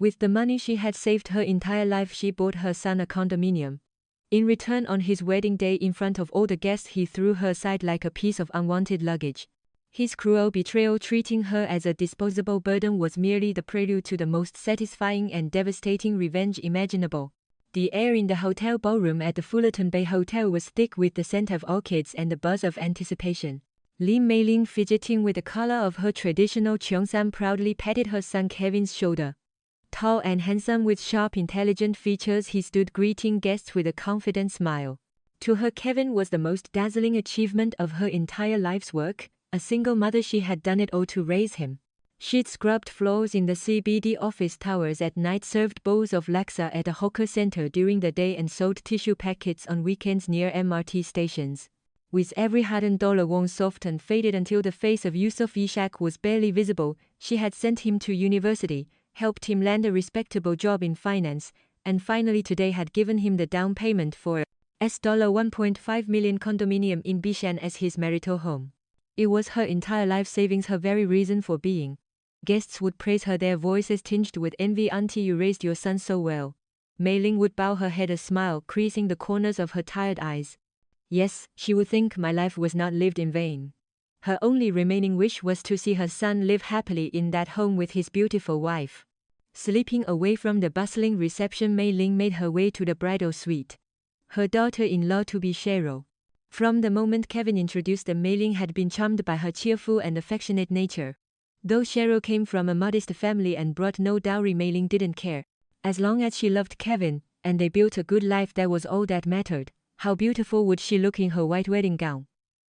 With the money she had saved her entire life, she bought her son a condominium. In return, on his wedding day in front of all the guests, he threw her aside like a piece of unwanted luggage. His cruel betrayal, treating her as a disposable burden, was merely the prelude to the most satisfying and devastating revenge imaginable. The air in the hotel ballroom at the Fullerton Bay Hotel was thick with the scent of orchids and the buzz of anticipation. Lim Mei-ling, fidgeting with the collar of her traditional cheongsam, proudly patted her son Kevin's shoulder. Tall and handsome with sharp, intelligent features, he stood greeting guests with a confident smile. To her, Kevin was the most dazzling achievement of her entire life's work. A single mother, she had done it all to raise him. She'd scrubbed floors in the CBD office towers at night, served bowls of laksa at a hawker center during the day, and sold tissue packets on weekends near MRT stations. With every hard-earned dollar worn soft and faded until the face of Yusuf Ishak was barely visible, she had sent him to university, helped him land a respectable job in finance, and finally today had given him the down payment for a $1.5 million condominium in Bishan as his marital home. It was her entire life savings, her very reason for being. Guests would praise her, their voices tinged with envy. "Auntie, you raised your son so well." Mei-ling would bow her head, a smile creasing the corners of her tired eyes. Yes, she would think my life was not lived in vain. Her only remaining wish was to see her son live happily in that home with his beautiful wife. Slipping away from the bustling reception, Mei-ling made her way to the bridal suite. Her daughter-in-law to be Cheryl. From the moment Kevin introduced them, Mei-ling had been charmed by her cheerful and affectionate nature. Though Cheryl came from a modest family and brought no dowry, Mei-ling didn't care. As long as she loved Kevin, and they built a good life, that was all that mattered. How beautiful would she look in her white wedding gown?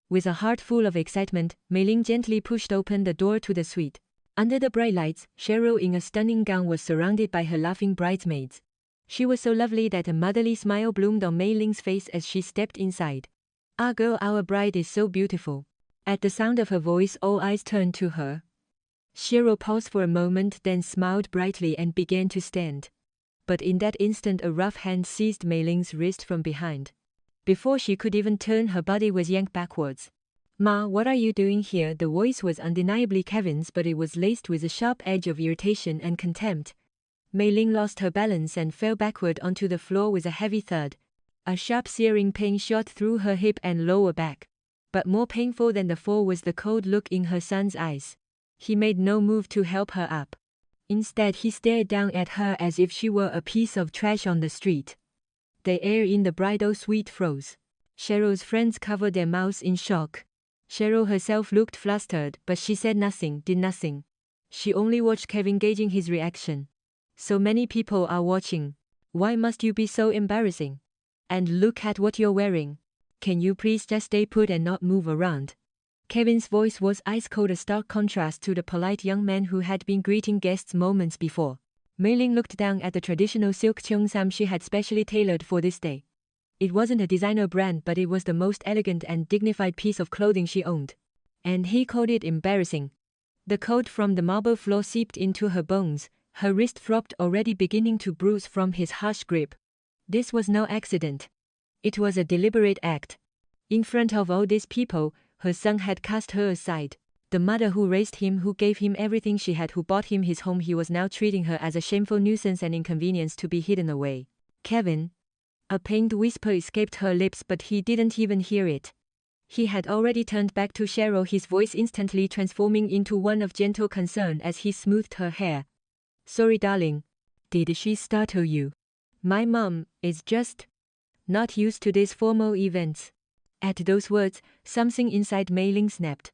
With a heart full of excitement, Mei-ling gently pushed open the door to the suite. Under the bright lights, Cheryl in a stunning gown was surrounded by her laughing bridesmaids. She was so lovely that a motherly smile bloomed on Mei-ling's face as she stepped inside. "Ah girl, our bride is so beautiful." At the sound of her voice, all eyes turned to her. Cheryl paused for a moment, then smiled brightly and began to stand. But in that instant, a rough hand seized Mei-ling's wrist from behind. Before she could even turn, her body was yanked backwards. "Ma, what are you doing here?" The voice was undeniably Kevin's, but it was laced with a sharp edge of irritation and contempt. Mei-ling lost her balance and fell backward onto the floor with a heavy thud. A sharp, searing pain shot through her hip and lower back. But more painful than the fall was the cold look in her son's eyes. He made no move to help her up. Instead, he stared down at her as if she were a piece of trash on the street. The air in the bridal suite froze. Cheryl's friends covered their mouths in shock. Cheryl herself looked flustered, but she said nothing, did nothing. She only watched Kevin, gauging his reaction. "So many people are watching. Why must you be so embarrassing? And look at what you're wearing. Can you please just stay put and not move around?" Kevin's voice was ice cold, a stark contrast to the polite young man who had been greeting guests moments before. Mei-ling looked down at the traditional silk cheongsam she had specially tailored for this day. It wasn't a designer brand, but it was the most elegant and dignified piece of clothing she owned. And he called it embarrassing. The cold from the marble floor seeped into her bones, her wrist throbbed, already beginning to bruise from his harsh grip. This was no accident. It was a deliberate act. In front of all these people, her son had cast her aside. The mother who raised him, who gave him everything she had, who bought him his home, he was now treating her as a shameful nuisance and inconvenience to be hidden away. "Kevin." A pained whisper escaped her lips, but he didn't even hear it. He had already turned back to Cheryl, his voice instantly transforming into one of gentle concern as he smoothed her hair. "Sorry, darling. Did she startle you? My mom is just not used to these formal events." At those words, something inside Mei-ling snapped.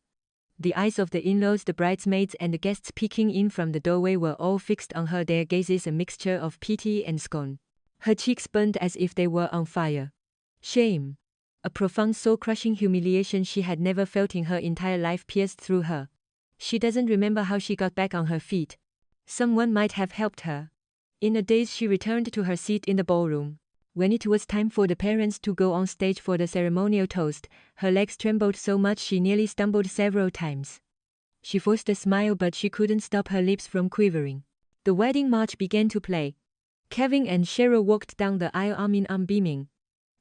The eyes of the in-laws, the bridesmaids, and the guests peeking in from the doorway were all fixed on her, their gazes a mixture of pity and scorn. Her cheeks burned as if they were on fire. Shame, a profound, soul-crushing humiliation she had never felt in her entire life, pierced through her. She doesn't remember how she got back on her feet. Someone might have helped her. In a daze, she returned to her seat in the ballroom. When it was time for the parents to go on stage for the ceremonial toast, her legs trembled so much she nearly stumbled several times. She forced a smile, but she couldn't stop her lips from quivering. The wedding march began to play. Kevin and Cheryl walked down the aisle, arm in arm, beaming.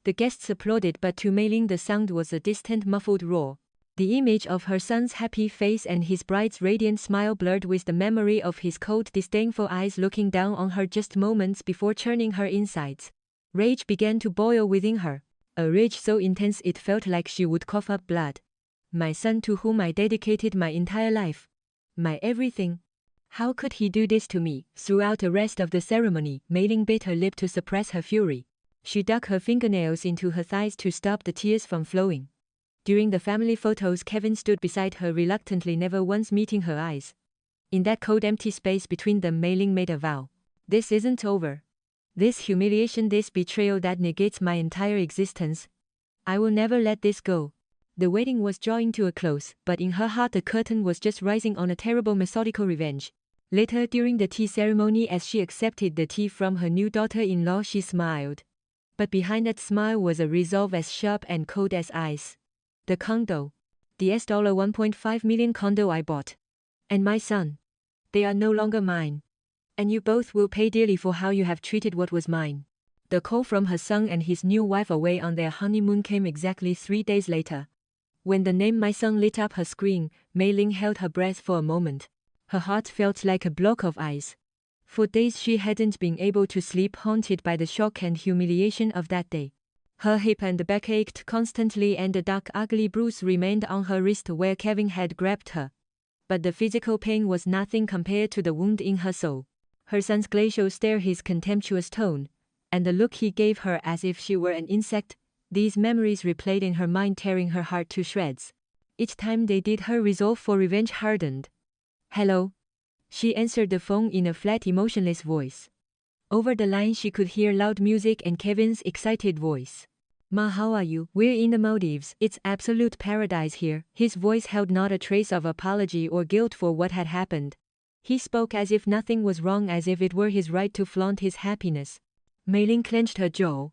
The guests applauded, but to Mei-ling the sound was a distant, muffled roar. The image of her son's happy face and his bride's radiant smile blurred with the memory of his cold, disdainful eyes looking down on her just moments before churning her insides. Rage began to boil within her, a rage so intense it felt like she would cough up blood. My son to whom I dedicated my entire life. My everything. How could he do this to me? Throughout the rest of the ceremony, Mei Ling bit her lip to suppress her fury. She dug her fingernails into her thighs to stop the tears from flowing. During the family photos, Kevin stood beside her reluctantly, never once meeting her eyes. In that cold empty space between them, Mei Ling made a vow. This isn't over. This humiliation, this betrayal that negates my entire existence. I will never let this go. The wedding was drawing to a close, but in her heart the curtain was just rising on a terrible methodical revenge. Later during the tea ceremony, as she accepted the tea from her new daughter-in-law, she smiled. But behind that smile was a resolve as sharp and cold as ice. The condo. The $1.5 million condo I bought. And my son. They are no longer mine. And you both will pay dearly for how you have treated what was mine. The call from her son and his new wife away on their honeymoon came exactly 3 days later. When the name my son lit up her screen, Mei Ling held her breath for a moment. Her heart felt like a block of ice. For days she hadn't been able to sleep, haunted by the shock and humiliation of that day. Her hip and back ached constantly, and a dark ugly bruise remained on her wrist where Kevin had grabbed her. But the physical pain was nothing compared to the wound in her soul. Her son's glacial stare, his contemptuous tone, and the look he gave her as if she were an insect, these memories replayed in her mind, tearing her heart to shreds. Each time they did, her resolve for revenge hardened. Hello? She answered the phone in a flat, emotionless voice. Over the line she could hear loud music and Kevin's excited voice. Ma, how are you? We're in the Maldives. It's absolute paradise here. His voice held not a trace of apology or guilt for what had happened. He spoke as if nothing was wrong, as if it were his right to flaunt his happiness. Mei Ling clenched her jaw.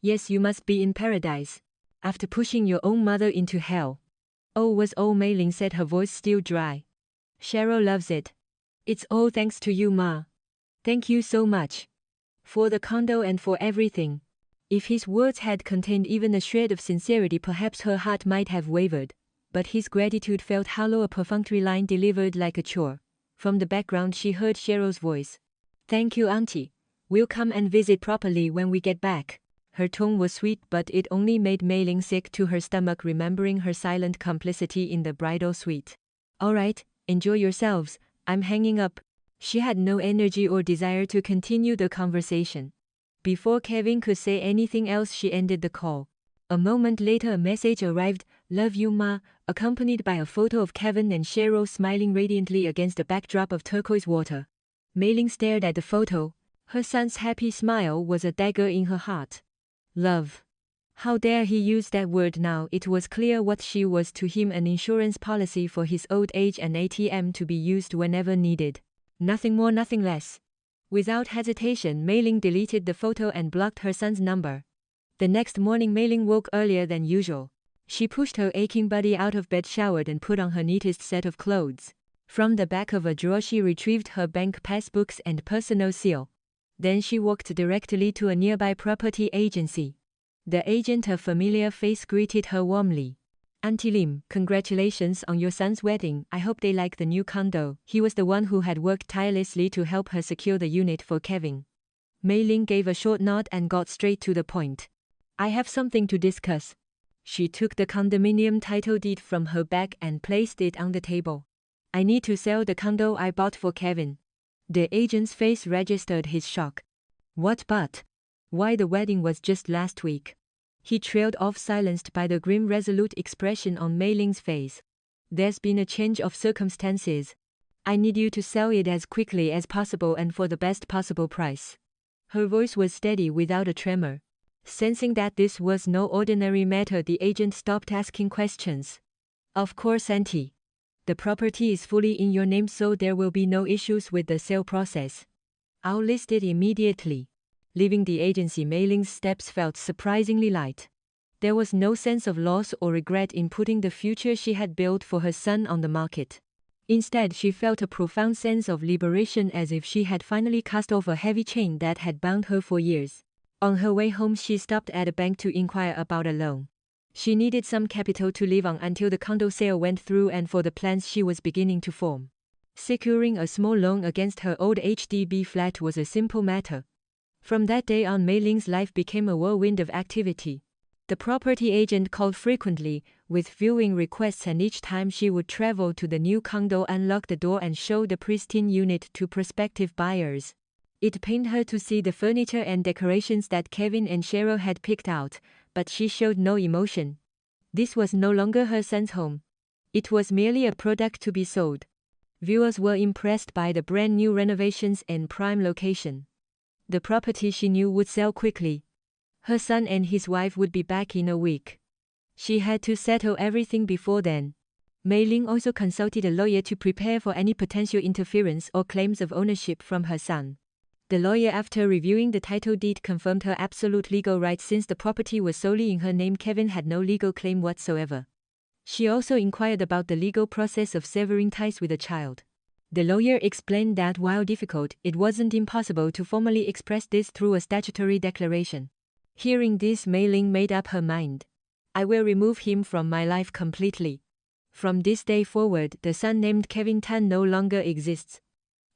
Yes, you must be in paradise. After pushing your own mother into hell. Oh, was all Mei Ling said, her voice still dry. Cheryl loves it. It's all thanks to you, Ma. Thank you so much. For the condo and for everything. If his words had contained even a shred of sincerity, perhaps her heart might have wavered. But his gratitude felt hollow, a perfunctory line delivered like a chore. From the background she heard Cheryl's voice. Thank you, Auntie. We'll come and visit properly when we get back. Her tone was sweet, but it only made Mei Ling sick to her stomach, remembering her silent complicity in the bridal suite. All right, enjoy yourselves. I'm hanging up. She had no energy or desire to continue the conversation. Before Kevin could say anything else, she ended the call. A moment later a message arrived, "Love you, Ma," accompanied by a photo of Kevin and Cheryl smiling radiantly against a backdrop of turquoise water. Mei Ling stared at the photo. Her son's happy smile was a dagger in her heart. Love. How dare he use that word now? It was clear what she was to him, an insurance policy for his old age, an ATM to be used whenever needed. Nothing more, nothing less. Without hesitation, Mei Ling deleted the photo and blocked her son's number. The next morning Mei Ling woke earlier than usual. She pushed her aching body out of bed, showered, and put on her neatest set of clothes. From the back of a drawer she retrieved her bank passbooks and personal seal. Then she walked directly to a nearby property agency. The agent, a familiar face, greeted her warmly. Auntie Lim, congratulations on your son's wedding. I hope they like the new condo. He was the one who had worked tirelessly to help her secure the unit for Kevin. Mei Ling gave a short nod and got straight to the point. I have something to discuss. She took the condominium title deed from her bag and placed it on the table. I need to sell the condo I bought for Kevin. The agent's face registered his shock. What but? Why, the wedding was just last week. He trailed off, silenced by the grim, resolute expression on Mei Ling's face. There's been a change of circumstances. I need you to sell it as quickly as possible and for the best possible price. Her voice was steady without a tremor. Sensing that this was no ordinary matter, the agent stopped asking questions. Of course, Auntie. The property is fully in your name, so there will be no issues with the sale process. I'll list it immediately. Leaving the agency, Mei Ling's steps felt surprisingly light. There was no sense of loss or regret in putting the future she had built for her son on the market. Instead, she felt a profound sense of liberation, as if she had finally cast off a heavy chain that had bound her for years. On her way home, she stopped at a bank to inquire about a loan. She needed some capital to live on until the condo sale went through and for the plans she was beginning to form. Securing a small loan against her old HDB flat was a simple matter. From that day on, Mei Ling's life became a whirlwind of activity. The property agent called frequently, with viewing requests, and each time she would travel to the new condo, unlock the door and show the pristine unit to prospective buyers. It pained her to see the furniture and decorations that Kevin and Cheryl had picked out, but she showed no emotion. This was no longer her son's home. It was merely a product to be sold. Viewers were impressed by the brand new renovations and prime location. The property, she knew, would sell quickly. Her son and his wife would be back in a week. She had to settle everything before then. Mei Ling also consulted a lawyer to prepare for any potential interference or claims of ownership from her son. The lawyer, after reviewing the title deed, confirmed her absolute legal rights since the property was solely in her name. Kevin had no legal claim whatsoever. She also inquired about the legal process of severing ties with a child. The lawyer explained that while difficult, it wasn't impossible to formally express this through a statutory declaration. Hearing this, Mei Ling made up her mind. I will remove him from my life completely. From this day forward, the son named Kevin Tan no longer exists.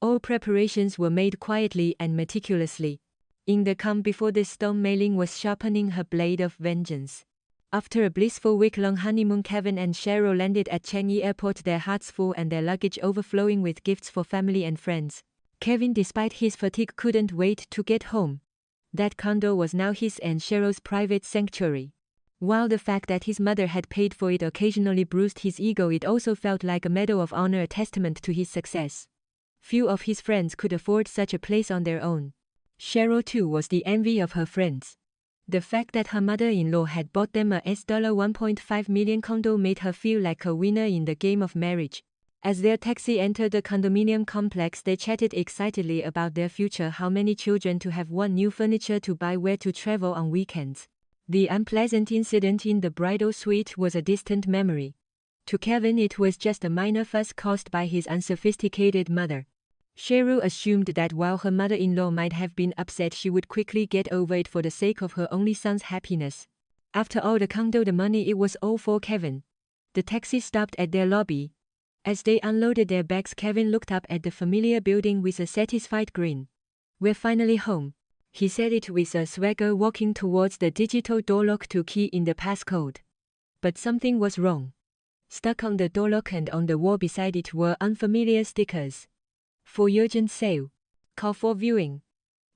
All preparations were made quietly and meticulously. In the calm before the storm, Mei Ling was sharpening her blade of vengeance. After a blissful week-long honeymoon, Kevin and Cheryl landed at Changi Airport, their hearts full and their luggage overflowing with gifts for family and friends. Kevin, despite his fatigue, couldn't wait to get home. That condo was now his and Cheryl's private sanctuary. While the fact that his mother had paid for it occasionally bruised his ego, it also felt like a medal of honor, a testament to his success. Few of his friends could afford such a place on their own. Cheryl too was the envy of her friends. The fact that her mother-in-law had bought them a $1.5 million condo made her feel like a winner in the game of marriage. As their taxi entered the condominium complex, they chatted excitedly about their future, how many children to have, what new furniture to buy, where to travel on weekends. The unpleasant incident in the bridal suite was a distant memory. To Kevin, it was just a minor fuss caused by his unsophisticated mother. Cheryl assumed that while her mother-in-law might have been upset, she would quickly get over it for the sake of her only son's happiness. After all, the condo, the money, it was all for Kevin. The taxi stopped at their lobby. As they unloaded their bags, Kevin looked up at the familiar building with a satisfied grin. We're finally home, he said it with a swagger, walking towards the digital door lock to key in the passcode. But something was wrong. Stuck on the door lock and on the wall beside it were unfamiliar stickers. For urgent sale. Call for viewing.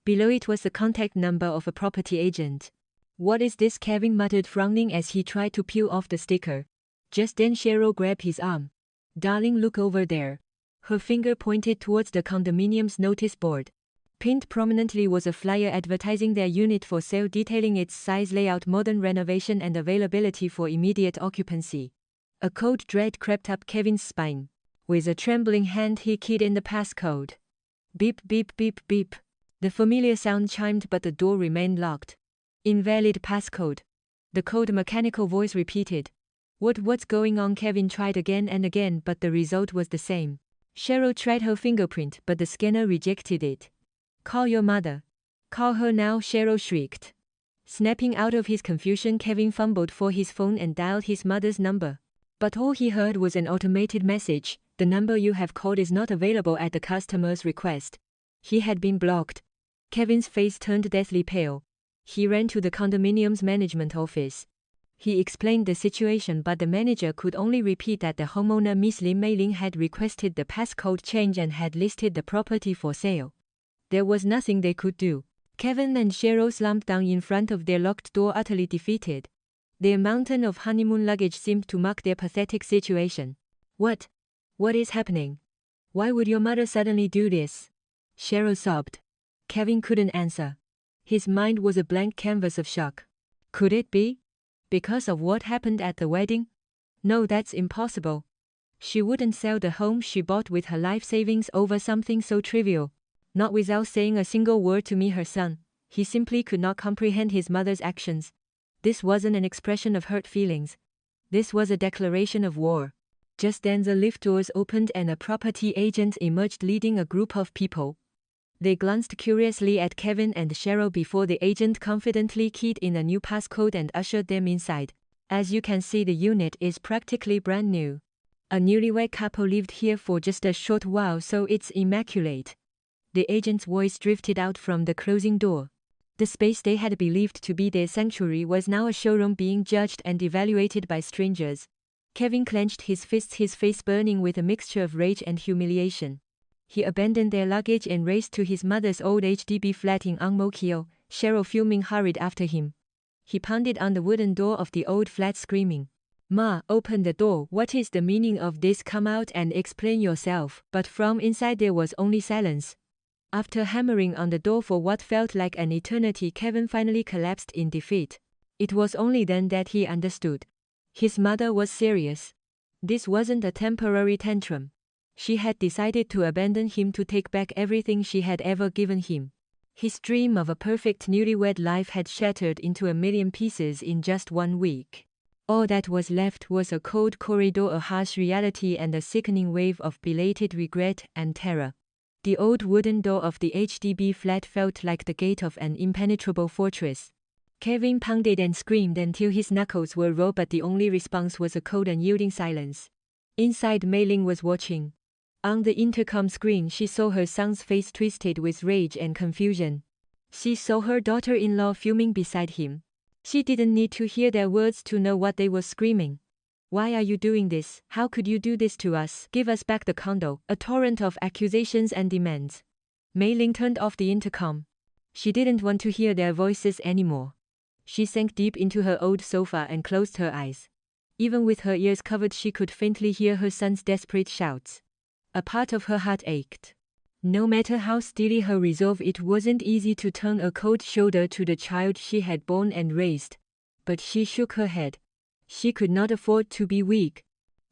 Below it was the contact number of a property agent. What is this? Kevin muttered, frowning as he tried to peel off the sticker. Just then Cheryl grabbed his arm. Darling, look over there. Her finger pointed towards the condominium's notice board. Pinned prominently was a flyer advertising their unit for sale, detailing its size, layout, modern renovation and availability for immediate occupancy. A cold dread crept up Kevin's spine. With a trembling hand, he keyed in the passcode. Beep, beep, beep, beep. The familiar sound chimed, but the door remained locked. Invalid passcode. The cold mechanical voice repeated. What's going on? Kevin tried again and again, but the result was the same. Cheryl tried her fingerprint, but the scanner rejected it. Call your mother. Call her now, Cheryl shrieked. Snapping out of his confusion, Kevin fumbled for his phone and dialed his mother's number. But all he heard was an automated message. The number you have called is not available at the customer's request. He had been blocked. Kevin's face turned deathly pale. He ran to the condominium's management office. He explained the situation, but the manager could only repeat that the homeowner, Miss Lim Mei Ling, had requested the passcode change and had listed the property for sale. There was nothing they could do. Kevin and Cheryl slumped down in front of their locked door, utterly defeated. Their mountain of honeymoon luggage seemed to mark their pathetic situation. What is happening? Why would your mother suddenly do this? Cheryl sobbed. Kevin couldn't answer. His mind was a blank canvas of shock. Could it be because of what happened at the wedding? No, that's impossible. She wouldn't sell the home she bought with her life savings over something so trivial. Not without saying a single word to me, her son. He simply could not comprehend his mother's actions. This wasn't an expression of hurt feelings. This was a declaration of war. Just then the lift doors opened and a property agent emerged, leading a group of people. They glanced curiously at Kevin and Cheryl before the agent confidently keyed in a new passcode and ushered them inside. As you can see, the unit is practically brand new. A newlywed couple lived here for just a short while, so it's immaculate. The agent's voice drifted out from the closing door. The space they had believed to be their sanctuary was now a showroom being judged and evaluated by strangers. Kevin clenched his fists, his face burning with a mixture of rage and humiliation. He abandoned their luggage and raced to his mother's old HDB flat in Ang Mo Kio. Cheryl, fuming, hurried after him. He pounded on the wooden door of the old flat, screaming, "Ma, open the door. What is the meaning of this? Come out and explain yourself." But from inside there was only silence. After hammering on the door for what felt like an eternity, Kevin finally collapsed in defeat. It was only then that he understood. His mother was serious. This wasn't a temporary tantrum. She had decided to abandon him, to take back everything she had ever given him. His dream of a perfect newlywed life had shattered into a million pieces in just 1 week. All that was left was a cold corridor, a harsh reality, and a sickening wave of belated regret and terror. The old wooden door of the HDB flat felt like the gate of an impenetrable fortress. Kevin pounded and screamed until his knuckles were raw, but the only response was a cold, unyielding silence. Inside, Mei Ling was watching. On the intercom screen, she saw her son's face twisted with rage and confusion. She saw her daughter-in-law fuming beside him. She didn't need to hear their words to know what they were screaming. "Why are you doing this? How could you do this to us? Give us back the condo." A torrent of accusations and demands. Mei Ling turned off the intercom. She didn't want to hear their voices anymore. She sank deep into her old sofa and closed her eyes. Even with her ears covered, she could faintly hear her son's desperate shouts. A part of her heart ached. No matter how steely her resolve, it wasn't easy to turn a cold shoulder to the child she had born and raised. But she shook her head. She could not afford to be weak.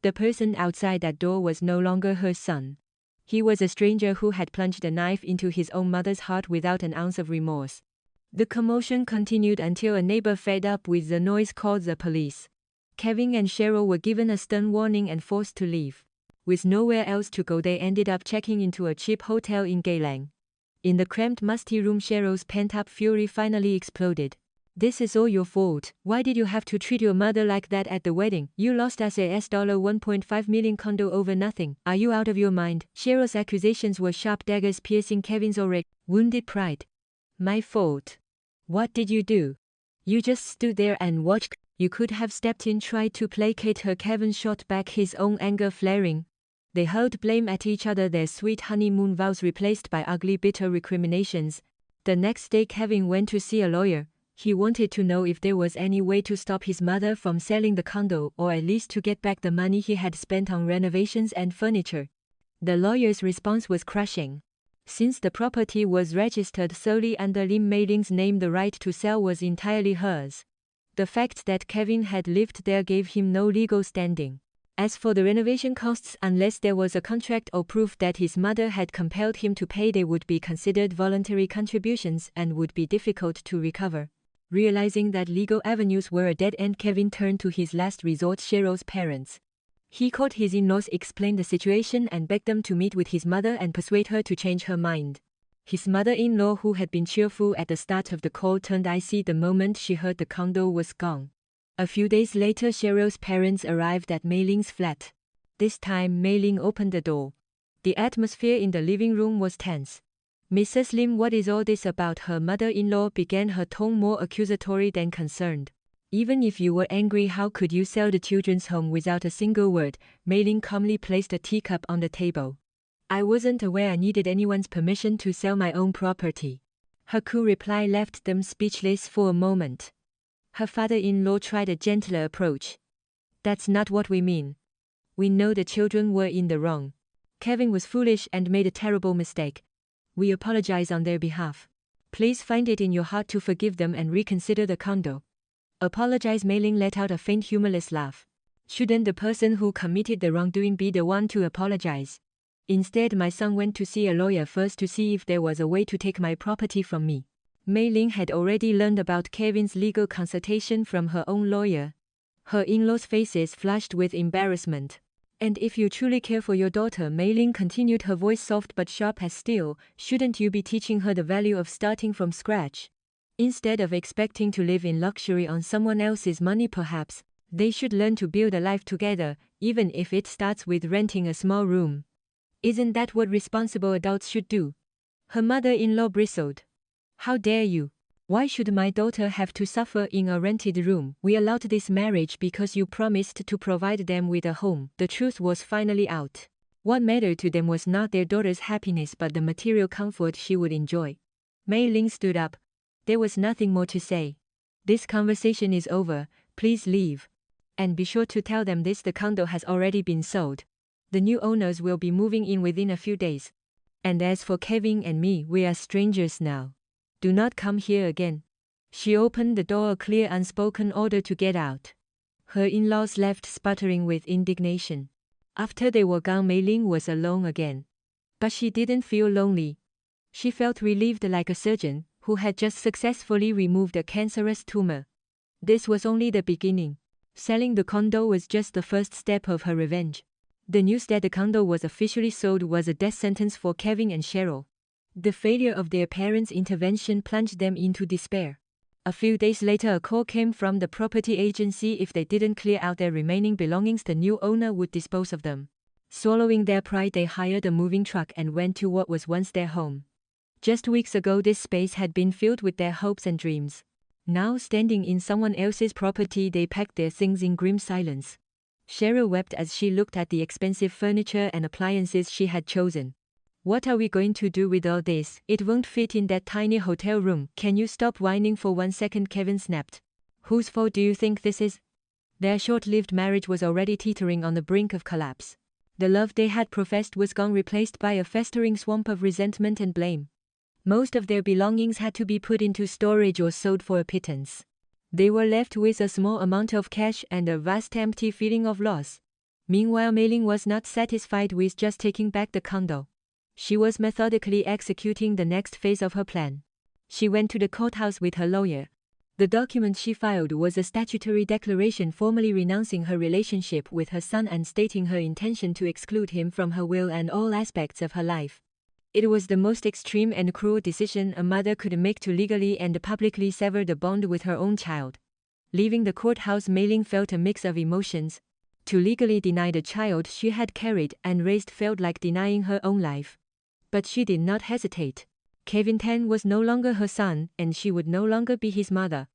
The person outside that door was no longer her son. He was a stranger who had plunged a knife into his own mother's heart without an ounce of remorse. The commotion continued until a neighbor, fed up with the noise, called the police. Kevin and Cheryl were given a stern warning and forced to leave. With nowhere else to go, they ended up checking into a cheap hotel in Geylang. In the cramped, musty room, Cheryl's pent-up fury finally exploded. "This is all your fault. Why did you have to treat your mother like that at the wedding? You lost us a $1.5 million condo over nothing. Are you out of your mind?" Cheryl's accusations were sharp daggers piercing Kevin's already wounded pride. "My fault? What did you do? You just stood there and watched. You could have stepped in, tried to placate her." Kevin shot back, his own anger flaring. They hurled blame at each other, their sweet honeymoon vows replaced by ugly, bitter recriminations. The next day, Kevin went to see a lawyer. He wanted to know if there was any way to stop his mother from selling the condo, or at least to get back the money he had spent on renovations and furniture. The lawyer's response was crushing. Since the property was registered solely under Lim Mei Ling's name, the right to sell was entirely hers. The fact that Kevin had lived there gave him no legal standing. As for the renovation costs, unless there was a contract or proof that his mother had compelled him to pay, they would be considered voluntary contributions and would be difficult to recover. Realizing that legal avenues were a dead end, Kevin turned to his last resort, Cheryl's parents. He called his in-laws, explained the situation, and begged them to meet with his mother and persuade her to change her mind. His mother-in-law, who had been cheerful at the start of the call, turned icy the moment she heard the condo was gone. A few days later, Cheryl's parents arrived at Mei Ling's flat. This time, Mei Ling opened the door. The atmosphere in the living room was tense. "Mrs. Lim, what is all this about?" her mother-in-law began, her tone more accusatory than concerned. "Even if you were angry, how could you sell the children's home without a single word?" Mei Ling calmly placed a teacup on the table. "I wasn't aware I needed anyone's permission to sell my own property." Her cool reply left them speechless for a moment. Her father-in-law tried a gentler approach. "That's not what we mean. We know the children were in the wrong. Kevin was foolish and made a terrible mistake. We apologize on their behalf. Please find it in your heart to forgive them and reconsider the condo." "Apologize?" Mei Ling let out a faint, humorless laugh. "Shouldn't the person who committed the wrongdoing be the one to apologize? Instead, my son went to see a lawyer first to see if there was a way to take my property from me." Mei Ling had already learned about Kevin's legal consultation from her own lawyer. Her in-laws' faces flushed with embarrassment. "And if you truly care for your daughter," Mei Ling continued, her voice soft but sharp as steel, "shouldn't you be teaching her the value of starting from scratch? Instead of expecting to live in luxury on someone else's money, perhaps." They should learn to build a life together, even if it starts with renting a small room. Isn't that what responsible adults should do? Her mother-in-law bristled. How dare you? Why should my daughter have to suffer in a rented room? We allowed this marriage because you promised to provide them with a home. The truth was finally out. What mattered to them was not their daughter's happiness but the material comfort she would enjoy. Mei Ling stood up. There was nothing more to say. This conversation is over, please leave. And be sure to tell them the condo has already been sold. The new owners will be moving in within a few days. And as for Kevin and me, we are strangers now. Do not come here again. She opened the door, a clear unspoken order to get out. Her in-laws left sputtering with indignation. After they were gone, Mei Ling was alone again. But she didn't feel lonely. She felt relieved like a surgeon who had just successfully removed a cancerous tumor. This was only the beginning. Selling the condo was just the first step of her revenge. The news that the condo was officially sold was a death sentence for Kevin and Cheryl. The failure of their parents' intervention plunged them into despair. A few days later, a call came from the property agency. If they didn't clear out their remaining belongings, the new owner would dispose of them. Swallowing their pride, they hired a moving truck and went to what was once their home. Just weeks ago, this space had been filled with their hopes and dreams. Now, standing in someone else's property, they packed their things in grim silence. Cheryl wept as she looked at the expensive furniture and appliances she had chosen. What are we going to do with all this? It won't fit in that tiny hotel room. Can you stop whining for 1 second? Kevin snapped. Whose fault do you think this is? Their short-lived marriage was already teetering on the brink of collapse. The love they had professed was gone, replaced by a festering swamp of resentment and blame. Most of their belongings had to be put into storage or sold for a pittance. They were left with a small amount of cash and a vast empty feeling of loss. Meanwhile, Mei Ling was not satisfied with just taking back the condo. She was methodically executing the next phase of her plan. She went to the courthouse with her lawyer. The document she filed was a statutory declaration formally renouncing her relationship with her son and stating her intention to exclude him from her will and all aspects of her life. It was the most extreme and cruel decision a mother could make to legally and publicly sever the bond with her own child. Leaving the courthouse, Mei Ling felt a mix of emotions. To legally deny the child she had carried and raised felt like denying her own life. But she did not hesitate. Kevin Tan was no longer her son, and she would no longer be his mother.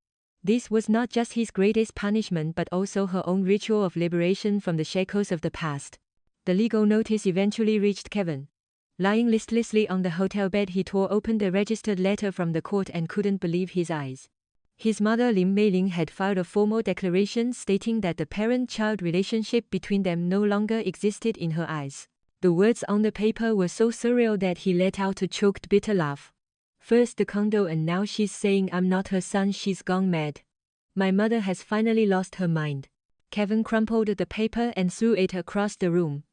This was not just his greatest punishment but also her own ritual of liberation from the shackles of the past. The legal notice eventually reached Kevin. Lying listlessly on the hotel bed, he tore open the registered letter from the court and couldn't believe his eyes. His mother, Mei Ling, had filed a formal declaration stating that the parent-child relationship between them no longer existed in her eyes. The words on the paper were so surreal that he let out a choked, bitter laugh. First the condo, and now she's saying I'm not her son. She's gone mad. My mother has finally lost her mind. Kevin crumpled the paper and threw it across the room.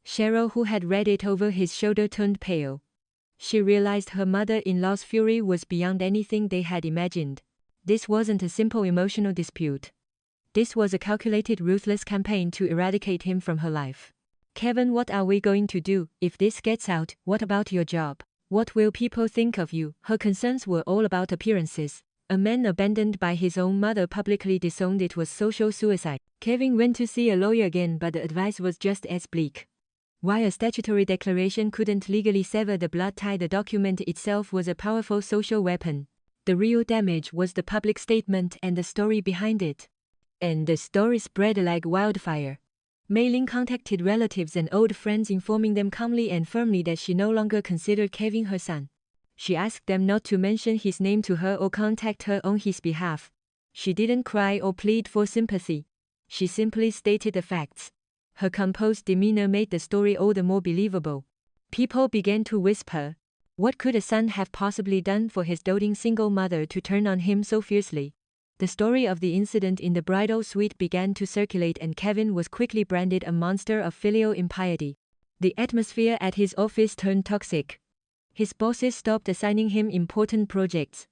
Cheryl, who had read it over his shoulder, turned pale. She realized her mother-in-law's fury was beyond anything they had imagined. This wasn't a simple emotional dispute. This was a calculated, ruthless campaign to eradicate him from her life. Kevin, what are we going to do if this gets out? What about your job? What will people think of you? Her concerns were all about appearances. A man abandoned by his own mother, publicly disowned. It was social suicide. Kevin went to see a lawyer again, but the advice was just as bleak. While a statutory declaration couldn't legally sever the blood tie, the document itself was a powerful social weapon. The real damage was the public statement and the story behind it. And the story spread like wildfire. Mei Ling contacted relatives and old friends, informing them calmly and firmly that she no longer considered Kevin her son. She asked them not to mention his name to her or contact her on his behalf. She didn't cry or plead for sympathy. She simply stated the facts. Her composed demeanor made the story all the more believable. People began to whisper, what could a son have possibly done for his doting single mother to turn on him so fiercely? The story of the incident in the bridal suite began to circulate, and Kevin was quickly branded a monster of filial impiety. The atmosphere at his office turned toxic. His bosses stopped assigning him important projects.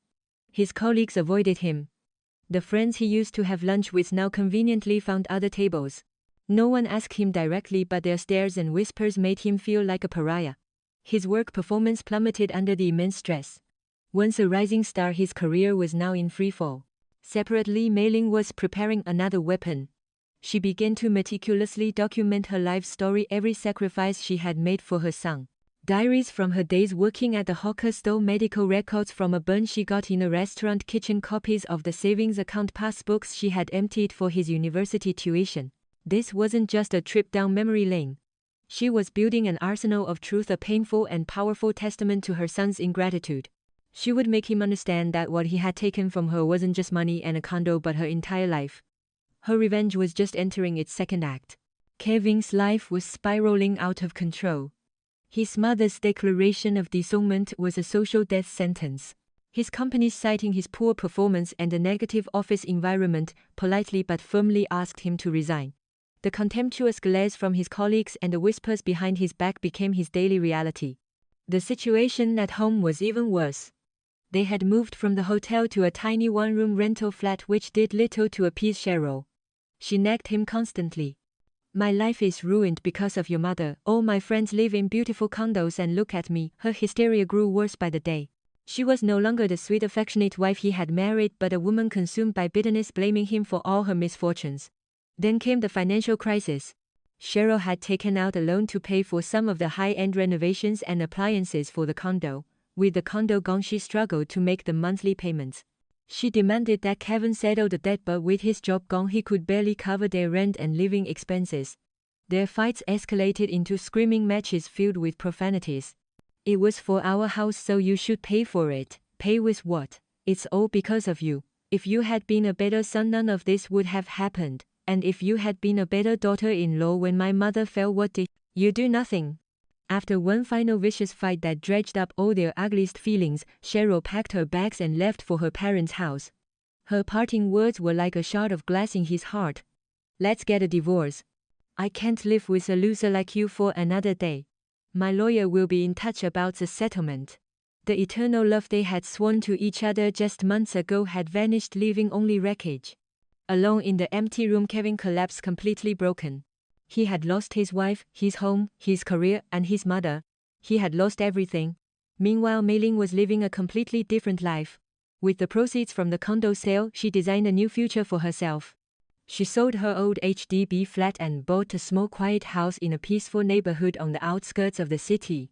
His colleagues avoided him. The friends he used to have lunch with now conveniently found other tables. No one asked him directly, but their stares and whispers made him feel like a pariah. His work performance plummeted under the immense stress. Once a rising star, his career was now in free fall. Separately, Mei Ling was preparing another weapon. She began to meticulously document her life story, every sacrifice she had made for her son. Diaries from her days working at the hawker stall, medical records from a burn she got in a restaurant kitchen, copies of the savings account, passbooks she had emptied for his university tuition. This wasn't just a trip down memory lane. She was building an arsenal of truth, a painful and powerful testament to her son's ingratitude. She would make him understand that what he had taken from her wasn't just money and a condo but her entire life. Her revenge was just entering its second act. Kevin's life was spiraling out of control. His mother's declaration of disownment was a social death sentence. His companies, citing his poor performance and a negative office environment, politely but firmly asked him to resign. The contemptuous glares from his colleagues and the whispers behind his back became his daily reality. The situation at home was even worse. They had moved from the hotel to a tiny one-room rental flat which did little to appease Cheryl. She nagged him constantly. "My life is ruined because of your mother. All my friends live in beautiful condos and look at me." Her hysteria grew worse by the day. She was no longer the sweet, affectionate wife he had married, but a woman consumed by bitterness, blaming him for all her misfortunes. Then came the financial crisis. Cheryl had taken out a loan to pay for some of the high-end renovations and appliances for the condo. With the condo gone, she struggled to make the monthly payments. She demanded that Kevin settle the debt, but with his job gone, he could barely cover their rent and living expenses. Their fights escalated into screaming matches filled with profanities. "It was for our house, so you should pay for it." "Pay with what? It's all because of you. If you had been a better son, none of this would have happened. And if you had been a better daughter-in-law when my mother fell, what did you do?" "Nothing." After one final vicious fight that dredged up all their ugliest feelings, Cheryl packed her bags and left for her parents' house. Her parting words were like a shard of glass in his heart. "Let's get a divorce. I can't live with a loser like you for another day. My lawyer will be in touch about the settlement." The eternal love they had sworn to each other just months ago had vanished, leaving only wreckage. Alone in the empty room, Kevin collapsed, completely broken. He had lost his wife, his home, his career, and his mother. He had lost everything. Meanwhile, Mei-Ling was living a completely different life. With the proceeds from the condo sale, she designed a new future for herself. She sold her old HDB flat and bought a small, quiet house in a peaceful neighborhood on the outskirts of the city.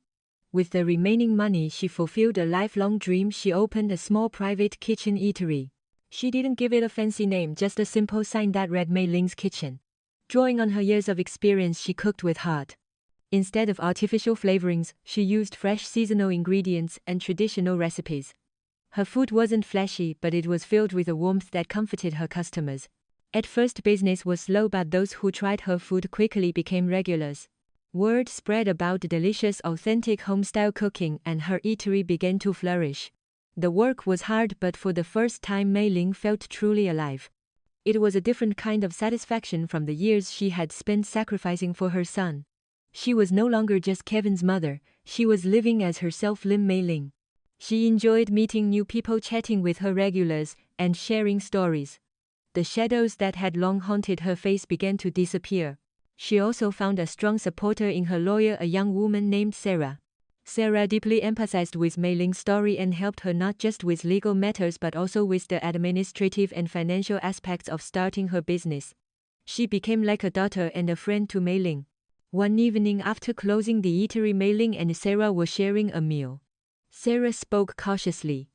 With the remaining money, she fulfilled a lifelong dream. She opened a small private kitchen eatery. She didn't give it a fancy name, just a simple sign that read Mei-Ling's Kitchen. Drawing on her years of experience, she cooked with heart. Instead of artificial flavorings, she used fresh seasonal ingredients and traditional recipes. Her food wasn't flashy, but it was filled with a warmth that comforted her customers. At first, business was slow, but those who tried her food quickly became regulars. Word spread about the delicious, authentic home-style cooking, and her eatery began to flourish. The work was hard, but for the first time, Mei-Ling felt truly alive. It was a different kind of satisfaction from the years she had spent sacrificing for her son. She was no longer just Kevin's mother, she was living as herself, Lim Mei-Ling. She enjoyed meeting new people, chatting with her regulars, and sharing stories. The shadows that had long haunted her face began to disappear. She also found a strong supporter in her lawyer, a young woman named Sarah. Sarah deeply empathized with Mei-Ling's story and helped her not just with legal matters but also with the administrative and financial aspects of starting her business. She became like a daughter and a friend to Mei-Ling. One evening after closing the eatery, Mei-Ling and Sarah were sharing a meal. Sarah spoke cautiously.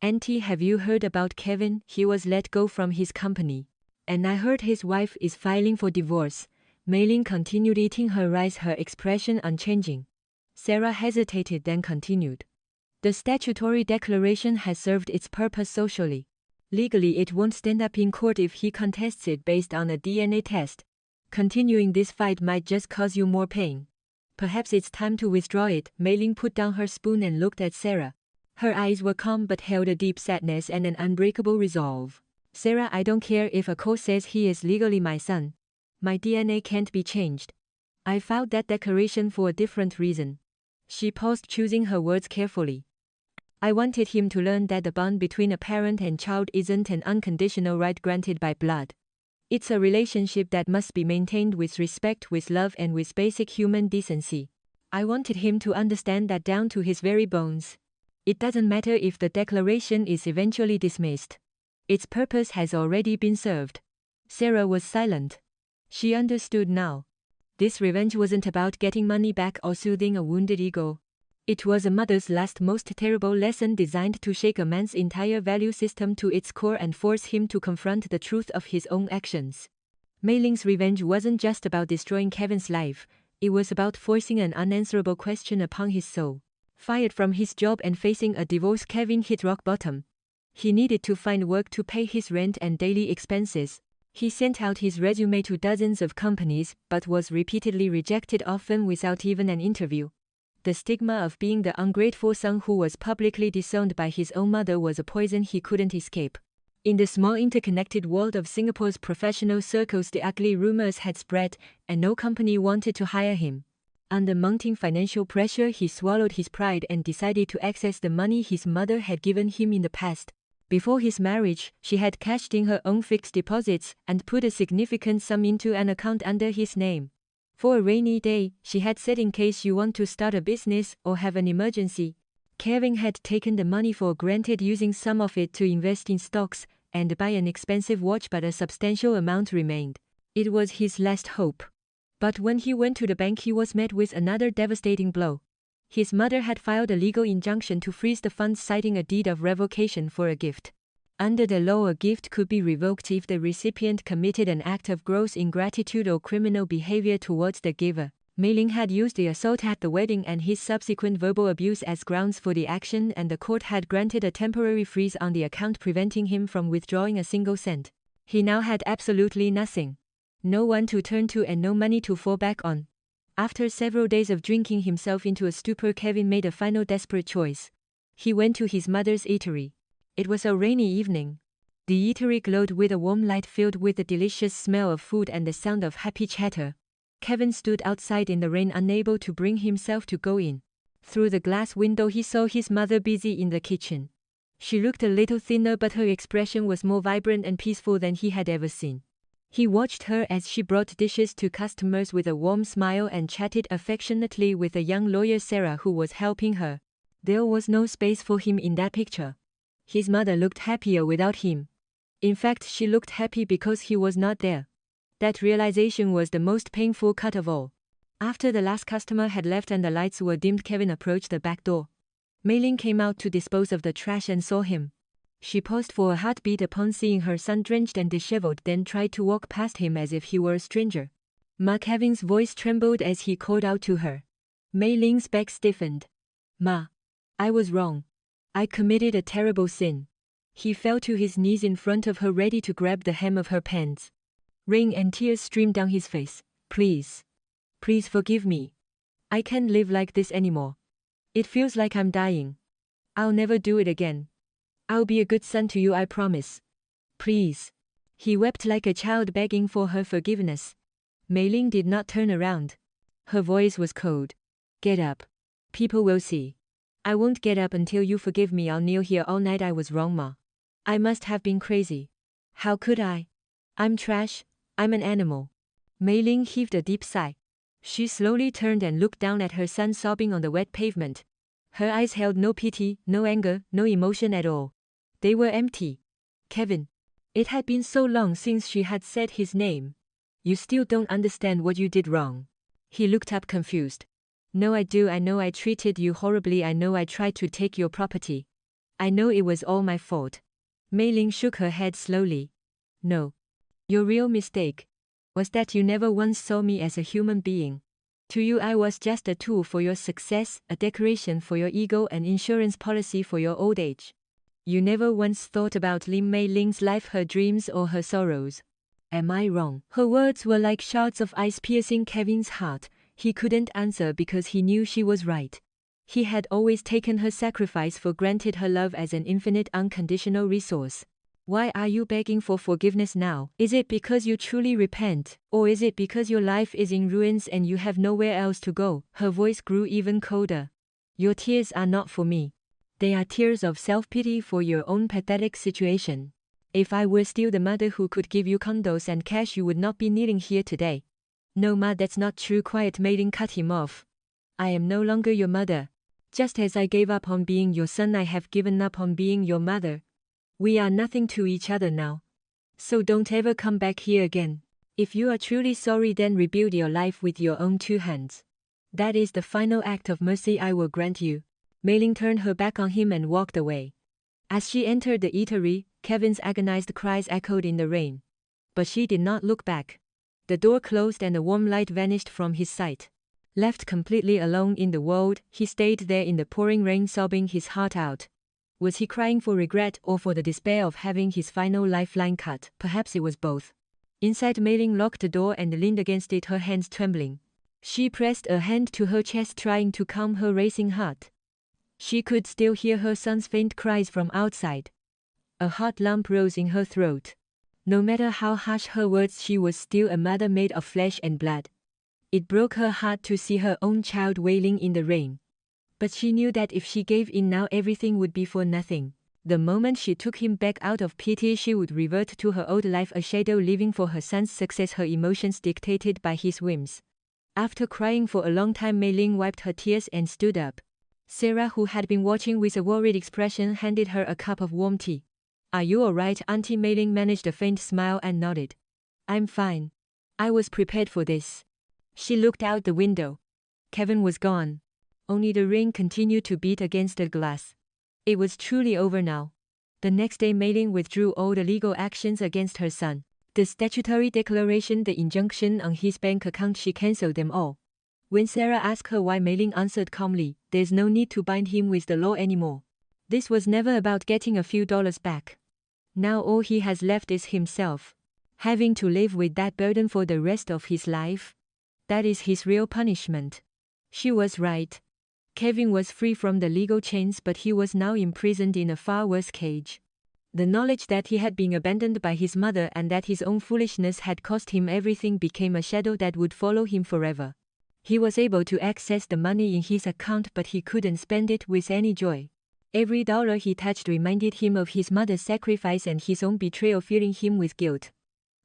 "Auntie, have you heard about Kevin? He was let go from his company. And I heard his wife is filing for divorce." Mei-Ling continued eating her rice, her expression unchanging. Sarah hesitated, then continued. "The statutory declaration has served its purpose socially. Legally, it won't stand up in court if he contests it based on a DNA test. Continuing this fight might just cause you more pain. Perhaps it's time to withdraw it." Mei-Ling put down her spoon and looked at Sarah. Her eyes were calm but held a deep sadness and an unbreakable resolve. "Sarah, I don't care if a court says he is legally my son. My DNA can't be changed. I filed that declaration for a different reason." She paused, choosing her words carefully. "I wanted him to learn that the bond between a parent and child isn't an unconditional right granted by blood. It's a relationship that must be maintained with respect, with love, and with basic human decency. I wanted him to understand that down to his very bones. It doesn't matter if the declaration is eventually dismissed. Its purpose has already been served." Sarah was silent. She understood now. This revenge wasn't about getting money back or soothing a wounded ego. It was a mother's last most terrible lesson designed to shake a man's entire value system to its core and force him to confront the truth of his own actions. Mei Ling's revenge wasn't just about destroying Kevin's life, it was about forcing an unanswerable question upon his soul. Fired from his job and facing a divorce, Kevin hit rock bottom. He needed to find work to pay his rent and daily expenses. He sent out his resume to dozens of companies but was repeatedly rejected, often without even an interview. The stigma of being the ungrateful son who was publicly disowned by his own mother was a poison he couldn't escape. In the small interconnected world of Singapore's professional circles, the ugly rumors had spread, and no company wanted to hire him. Under mounting financial pressure, he swallowed his pride and decided to access the money his mother had given him in the past. Before his marriage, she had cashed in her own fixed deposits and put a significant sum into an account under his name. For a rainy day, she had said, in case you want to start a business or have an emergency. Kevin had taken the money for granted, using some of it to invest in stocks and buy an expensive watch, but a substantial amount remained. It was his last hope. But when he went to the bank, he was met with another devastating blow. His mother had filed a legal injunction to freeze the funds, citing a deed of revocation for a gift. Under the law, a gift could be revoked if the recipient committed an act of gross ingratitude or criminal behavior towards the giver. Mei Ling had used the assault at the wedding and his subsequent verbal abuse as grounds for the action, and the court had granted a temporary freeze on the account, preventing him from withdrawing a single cent. He now had absolutely nothing. No one to turn to and no money to fall back on. After several days of drinking himself into a stupor, Kevin made a final desperate choice. He went to his mother's eatery. It was a rainy evening. The eatery glowed with a warm light filled with the delicious smell of food and the sound of happy chatter. Kevin stood outside in the rain, unable to bring himself to go in. Through the glass window, he saw his mother busy in the kitchen. She looked a little thinner, but her expression was more vibrant and peaceful than he had ever seen. He watched her as she brought dishes to customers with a warm smile and chatted affectionately with a young lawyer, Sarah, who was helping her. There was no space for him in that picture. His mother looked happier without him. In fact, she looked happy because he was not there. That realization was the most painful cut of all. After the last customer had left and the lights were dimmed, Kevin approached the back door. Mei Ling came out to dispose of the trash and saw him. She paused for a heartbeat upon seeing her son drenched and disheveled, then tried to walk past him as if he were a stranger. Ma. Kevin's voice trembled as he called out to her. Mei Ling's back stiffened. Ma. I was wrong. I committed a terrible sin. He fell to his knees in front of her, ready to grab the hem of her pants. Rain and tears streamed down his face. Please. Please forgive me. I can't live like this anymore. It feels like I'm dying. I'll never do it again. I'll be a good son to you, I promise. Please. He wept like a child, begging for her forgiveness. Mei Ling did not turn around. Her voice was cold. Get up. People will see. I won't get up until you forgive me. I'll kneel here all night. I was wrong, Ma. I must have been crazy. How could I? I'm trash. I'm an animal. Mei Ling heaved a deep sigh. She slowly turned and looked down at her son sobbing on the wet pavement. Her eyes held no pity, no anger, no emotion at all. They were empty. Kevin. It had been so long since she had said his name. You still don't understand what you did wrong. He looked up confused. No, I do. I know I treated you horribly. I know I tried to take your property. I know it was all my fault. Mei Ling shook her head slowly. No. Your real mistake was that you never once saw me as a human being. To you I was just a tool for your success, a decoration for your ego, an insurance policy for your old age. You never once thought about Mei Ling's life, her dreams or her sorrows. Am I wrong? Her words were like shards of ice piercing Kevin's heart. He couldn't answer because he knew she was right. He had always taken her sacrifice for granted, her love as an infinite unconditional resource. Why are you begging for forgiveness now? Is it because you truly repent, or is it because your life is in ruins and you have nowhere else to go? Her voice grew even colder. Your tears are not for me. They are tears of self-pity for your own pathetic situation. If I were still the mother who could give you condos and cash, you would not be kneeling here today. No, Ma, that's not true. Quiet. Mei Ling cut him off. I am no longer your mother. Just as I gave up on being your son, I have given up on being your mother. We are nothing to each other now. So don't ever come back here again. If you are truly sorry, then rebuild your life with your own two hands. That is the final act of mercy I will grant you. Mei Ling turned her back on him and walked away. As she entered the eatery, Kevin's agonized cries echoed in the rain. But she did not look back. The door closed and the warm light vanished from his sight. Left completely alone in the world, he stayed there in the pouring rain, sobbing his heart out. Was he crying for regret or for the despair of having his final lifeline cut? Perhaps it was both. Inside, Mei Ling locked the door and leaned against it, her hands trembling. She pressed a hand to her chest, trying to calm her racing heart. She could still hear her son's faint cries from outside. A hot lump rose in her throat. No matter how harsh her words, she was still a mother made of flesh and blood. It broke her heart to see her own child wailing in the rain. But she knew that if she gave in now, everything would be for nothing. The moment she took him back out of pity, she would revert to her old life, a shadow living for her son's success, her emotions dictated by his whims. After crying for a long time, Mei Ling wiped her tears and stood up. Sarah, who had been watching with a worried expression, handed her a cup of warm tea. "Are you all right, Auntie?" Mei Ling managed a faint smile and nodded. "I'm fine. I was prepared for this." She looked out the window. Kevin was gone. Only the rain continued to beat against the glass. It was truly over now. The next day, Mei Ling withdrew all the legal actions against her son. The statutory declaration, the injunction on his bank account, she cancelled them all. When Sarah asked her why, Mei Ling answered calmly, "There's no need to bind him with the law anymore. This was never about getting a few dollars back. Now all he has left is himself. Having to live with that burden for the rest of his life. That is his real punishment." She was right. Kevin was free from the legal chains, but he was now imprisoned in a far worse cage. The knowledge that he had been abandoned by his mother and that his own foolishness had cost him everything became a shadow that would follow him forever. He was able to access the money in his account, but he couldn't spend it with any joy. Every dollar he touched reminded him of his mother's sacrifice and his own betrayal, filling him with guilt.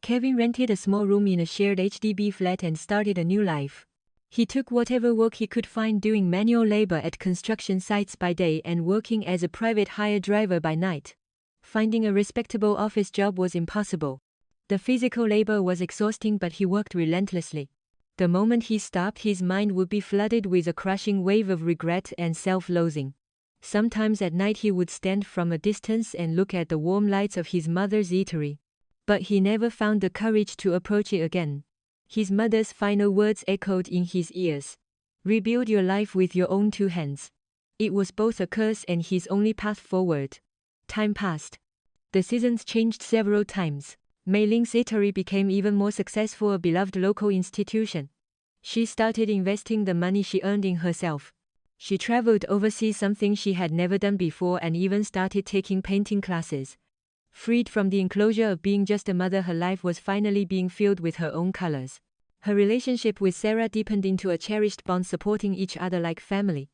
Kevin rented a small room in a shared HDB flat and started a new life. He took whatever work he could find, doing manual labor at construction sites by day and working as a private hire driver by night. Finding a respectable office job was impossible. The physical labor was exhausting, but he worked relentlessly. The moment he stopped, his mind would be flooded with a crushing wave of regret and self-loathing. Sometimes at night he would stand from a distance and look at the warm lights of his mother's eatery. But he never found the courage to approach it again. His mother's final words echoed in his ears. "Rebuild your life with your own two hands." It was both a curse and his only path forward. Time passed. The seasons changed several times. Mei Ling's eatery became even more successful, a beloved local institution. She started investing the money she earned in herself. She traveled overseas, something she had never done before, and even started taking painting classes. Freed from the enclosure of being just a mother, her life was finally being filled with her own colors. Her relationship with Sarah deepened into a cherished bond, supporting each other like family.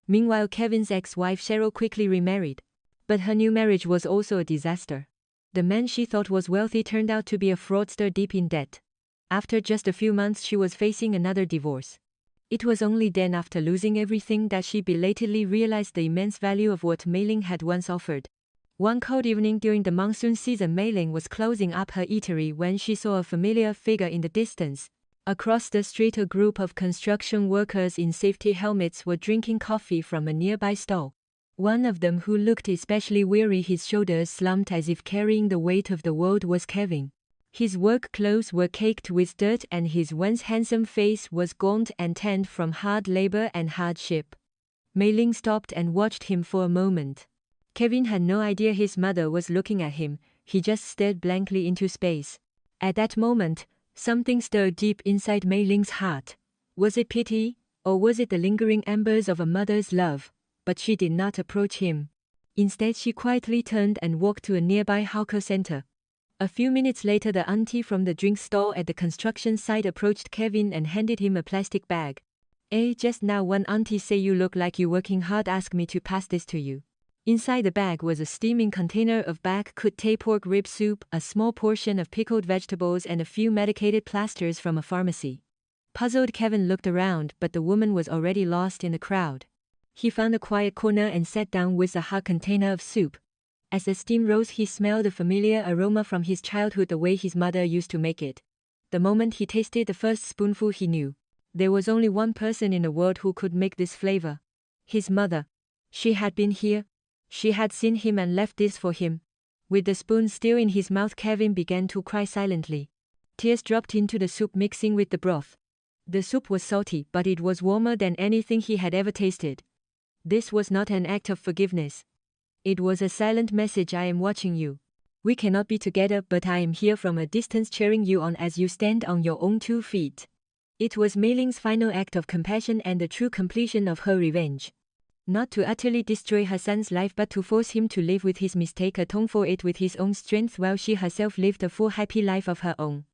Meanwhile, Kevin's ex-wife Cheryl quickly remarried. But her new marriage was also a disaster. The man she thought was wealthy turned out to be a fraudster deep in debt. After just a few months, she was facing another divorce. It was only then, after losing everything, that she belatedly realized the immense value of what Mei Ling had once offered. One cold evening during the monsoon season, Mei Ling was closing up her eatery when she saw a familiar figure in the distance. Across the street, a group of construction workers in safety helmets were drinking coffee from a nearby stall. One of them, who looked especially weary, his shoulders slumped as if carrying the weight of the world, was Kevin. His work clothes were caked with dirt and his once handsome face was gaunt and tanned from hard labor and hardship. Mei Ling stopped and watched him for a moment. Kevin had no idea his mother was looking at him. He just stared blankly into space. At that moment, something stirred deep inside Mei Ling's heart. Was it pity, or was it the lingering embers of a mother's love? But she did not approach him. Instead, she quietly turned and walked to a nearby hawker center. A few minutes later, the auntie from the drink stall at the construction site approached Kevin and handed him a plastic bag. Just now one auntie say you look like you working hard, asked me to pass this to you." Inside the bag was a steaming container of bak-kut-teh pork rib soup, a small portion of pickled vegetables, and a few medicated plasters from a pharmacy. Puzzled, Kevin looked around, but the woman was already lost in the crowd. He found a quiet corner and sat down with a hot container of soup. As the steam rose, he smelled the familiar aroma from his childhood, the way his mother used to make it. The moment he tasted the first spoonful he knew. There was only one person in the world who could make this flavor. His mother. She had been here. She had seen him and left this for him. With the spoon still in his mouth, Kevin began to cry silently. Tears dropped into the soup mixing with the broth. The soup was salty, but it was warmer than anything he had ever tasted. This was not an act of forgiveness. It was a silent message: I am watching you. We cannot be together, but I am here from a distance cheering you on as you stand on your own 2 feet. It was Mei Ling's final act of compassion and the true completion of her revenge. Not to utterly destroy her son's life, but to force him to live with his mistake, atone for it with his own strength, while she herself lived a full happy life of her own.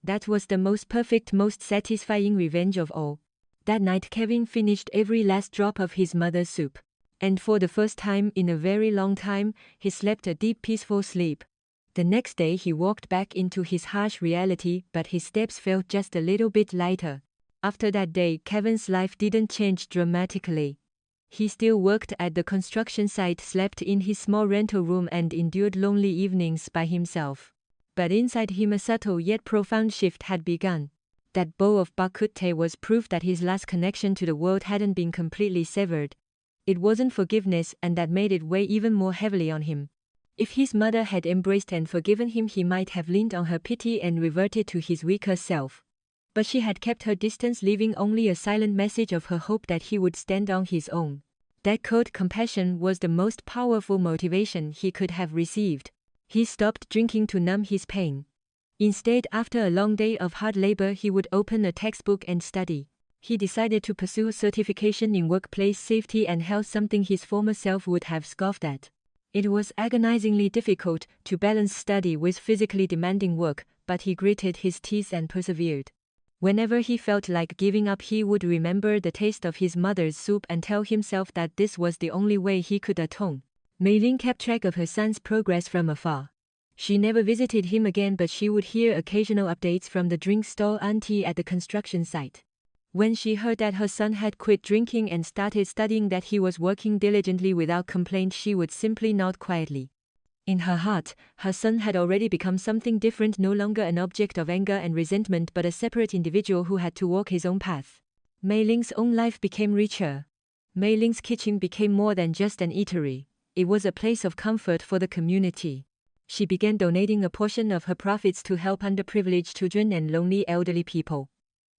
That was the most perfect, most satisfying revenge of all. That night Kevin finished every last drop of his mother's soup. And for the first time in a very long time, he slept a deep, peaceful sleep. The next day he walked back into his harsh reality, but his steps felt just a little bit lighter. After that day, Kevin's life didn't change dramatically. He still worked at the construction site, slept in his small rental room, and endured lonely evenings by himself. But inside him a subtle yet profound shift had begun. That bowl of bak kut teh was proof that his last connection to the world hadn't been completely severed. It wasn't forgiveness, and that made it weigh even more heavily on him. If his mother had embraced and forgiven him, he might have leaned on her pity and reverted to his weaker self. But she had kept her distance, leaving only a silent message of her hope that he would stand on his own. That cold compassion was the most powerful motivation he could have received. He stopped drinking to numb his pain. Instead, after a long day of hard labor, he would open a textbook and study. He decided to pursue certification in workplace safety and health, something his former self would have scoffed at. It was agonizingly difficult to balance study with physically demanding work, but he gritted his teeth and persevered. Whenever he felt like giving up, he would remember the taste of his mother's soup and tell himself that this was the only way he could atone. Mei Ling kept track of her son's progress from afar. She never visited him again, but she would hear occasional updates from the drink stall auntie at the construction site. When she heard that her son had quit drinking and started studying, that he was working diligently without complaint, she would simply nod quietly. In her heart, her son had already become something different, no longer an object of anger and resentment, but a separate individual who had to walk his own path. Mei Ling's own life became richer. Mei Ling's kitchen became more than just an eatery. It was a place of comfort for the community. She began donating a portion of her profits to help underprivileged children and lonely elderly people.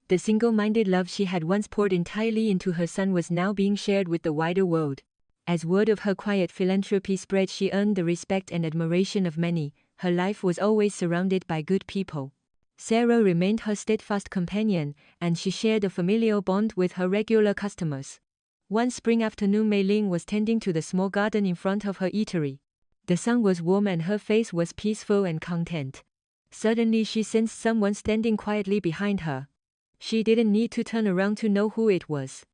The single-minded love she had once poured entirely into her son was now being shared with the wider world. As word of her quiet philanthropy spread, she earned the respect and admiration of many. Her life was always surrounded by good people. Sarah remained her steadfast companion, and she shared a familial bond with her regular customers. One spring afternoon, Mei Ling was tending to the small garden in front of her eatery. The sun was warm and her face was peaceful and content. Suddenly she sensed someone standing quietly behind her. She didn't need to turn around to know who it was.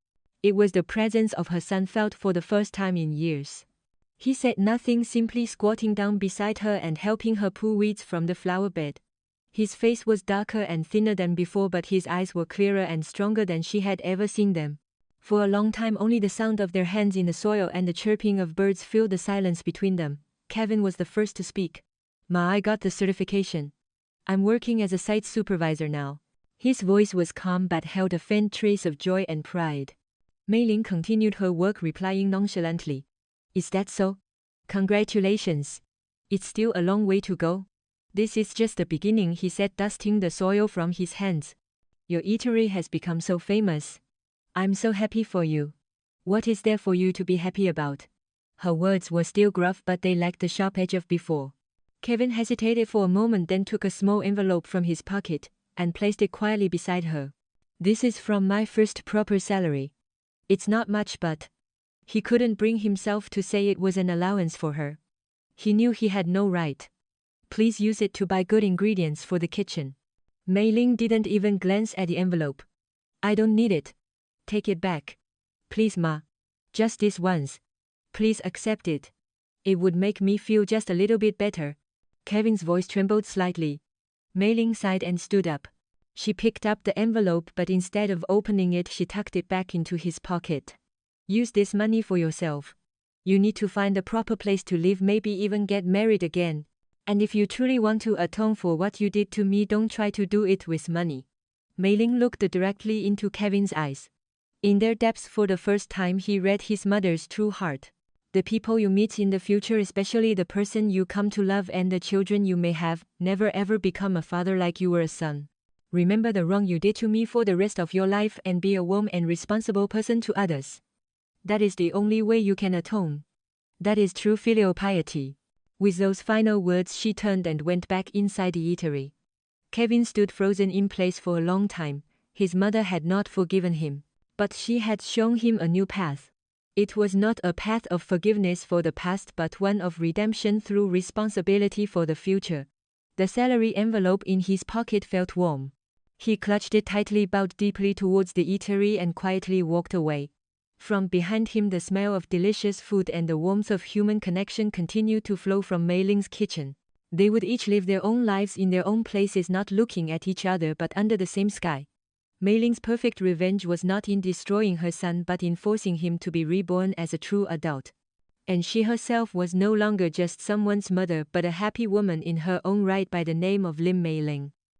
It was the presence of her son, felt for the first time in years. He said nothing, simply squatting down beside her and helping her pull weeds from the flower bed. His face was darker and thinner than before, but his eyes were clearer and stronger than she had ever seen them. For a long time, only the sound of their hands in the soil and the chirping of birds filled the silence between them. Kevin was the first to speak. "Ma, I got the certification. I'm working as a site supervisor now." His voice was calm but held a faint trace of joy and pride. Mei Ling continued her work, replying nonchalantly. "Is that so? Congratulations. It's still a long way to go." "This is just the beginning," he said, dusting the soil from his hands. "Your eatery has become so famous. I'm so happy for you. What is there for you to be happy about?" Her words were still gruff, but they lacked the sharp edge of before. Kevin hesitated for a moment, then took a small envelope from his pocket and placed it quietly beside her. "This is from my first proper salary. It's not much, but..." He couldn't bring himself to say it was an allowance for her. He knew he had no right. "Please use it to buy good ingredients for the kitchen." Mei Ling didn't even glance at the envelope. "I don't need it. Take it back. Please, Ma. Just this once. Please accept it. It would make me feel just a little bit better." Kevin's voice trembled slightly. Mei Ling sighed and stood up. She picked up the envelope, but instead of opening it, she tucked it back into his pocket. "Use this money for yourself. You need to find a proper place to live, maybe even get married again. And if you truly want to atone for what you did to me, don't try to do it with money. Mei Ling looked directly into Kevin's eyes. In their depths for the first time he read his mother's true heart. The people you meet in the future, especially the person you come to love and the children you may have, never ever become a father like you were a son. Remember the wrong you did to me for the rest of your life and be a warm and responsible person to others. That is the only way you can atone. That is true filial piety. With those final words she turned and went back inside the eatery. Kevin stood frozen in place for a long time. His mother had not forgiven him, but she had shown him a new path. It was not a path of forgiveness for the past but one of redemption through responsibility for the future. The salary envelope in his pocket felt warm. He clutched it tightly, bowed deeply towards the eatery and quietly walked away. From behind him the smell of delicious food and the warmth of human connection continued to flow from Mei Ling's kitchen. They would each live their own lives in their own places, not looking at each other but under the same sky. Mei Ling's perfect revenge was not in destroying her son but in forcing him to be reborn as a true adult. And she herself was no longer just someone's mother but a happy woman in her own right by the name of Lim Mei Ling.